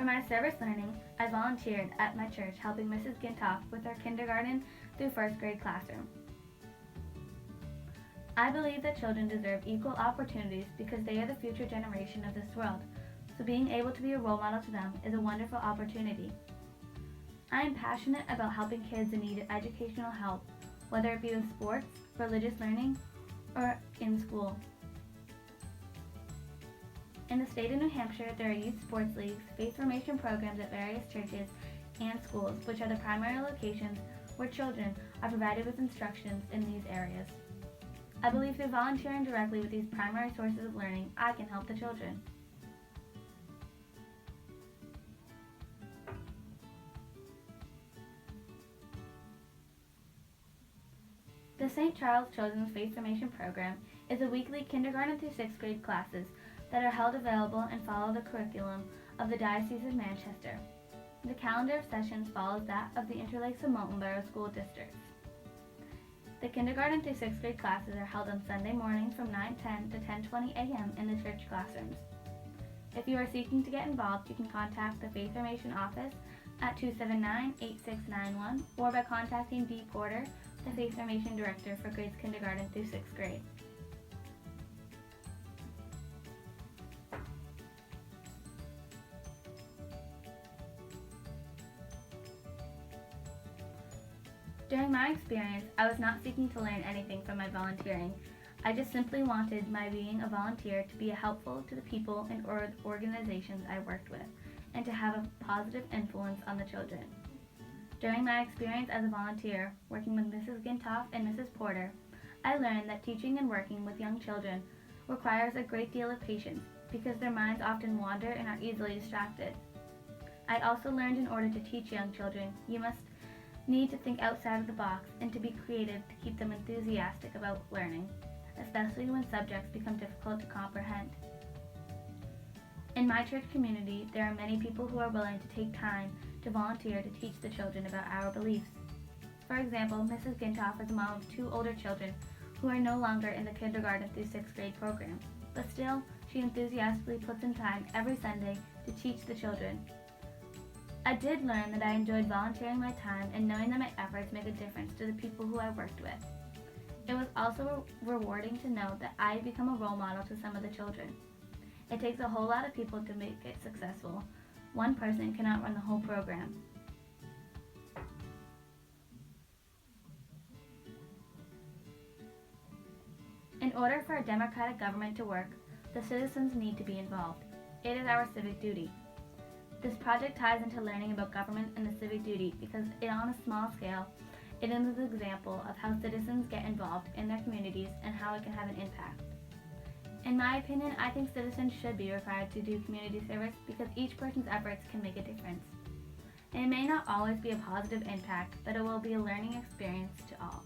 For my service learning, I volunteered at my church helping Mrs. Gintoff with her kindergarten through first grade classroom. I believe that children deserve equal opportunities because they are the future generation of this world, so being able to be a role model to them is a wonderful opportunity. I am passionate about helping kids in need of educational help, whether it be in sports, religious learning, or in school. In the state of New Hampshire, there are youth sports leagues, faith formation programs at various churches and schools, which are the primary locations where children are provided with instructions in these areas. I believe through volunteering directly with these primary sources of learning, I can help the children. The St. Charles Children's Faith Formation Program is a weekly kindergarten through 6th grade classes that are held available and follow the curriculum of the Diocese of Manchester. The calendar of sessions follows that of the Interlakes of Moulton Borough School Districts. The kindergarten through 6th grade classes are held on Sunday morning from 9:10 to 10:20 a.m. in the church classrooms. If you are seeking to get involved, you can contact the Faith Formation Office at 279-8691 or by contacting Dee Porter, the Faith Formation Director for grades kindergarten through 6th grade. During my experience, I was not seeking to learn anything from my volunteering. I just simply wanted my being a volunteer to be helpful to the people and organizations I worked with, and to have a positive influence on the children. During my experience as a volunteer, working with Mrs. Gintoff and Mrs. Porter, I learned that teaching and working with young children requires a great deal of patience because their minds often wander and are easily distracted. I also learned in order to teach young children, you must need to think outside of the box and to be creative to keep them enthusiastic about learning, especially when subjects become difficult to comprehend. In my church community, there are many people who are willing to take time to volunteer to teach the children about our beliefs. For example, Mrs. Gintoff is a mom of 2 older children who are no longer in the kindergarten through 6th grade program, but still, she enthusiastically puts in time every Sunday to teach the children. I did learn that I enjoyed volunteering my time and knowing that my efforts make a difference to the people who I worked with. It was also rewarding to know that I had become a role model to some of the children. It takes a whole lot of people to make it successful. One person cannot run the whole program. In order for a democratic government to work, the citizens need to be involved. It is our civic duty. This project ties into learning about government and the civic duty because on a small scale, it is an example of how citizens get involved in their communities and how it can have an impact. In my opinion, I think citizens should be required to do community service because each person's efforts can make a difference. And it may not always be a positive impact, but it will be a learning experience to all.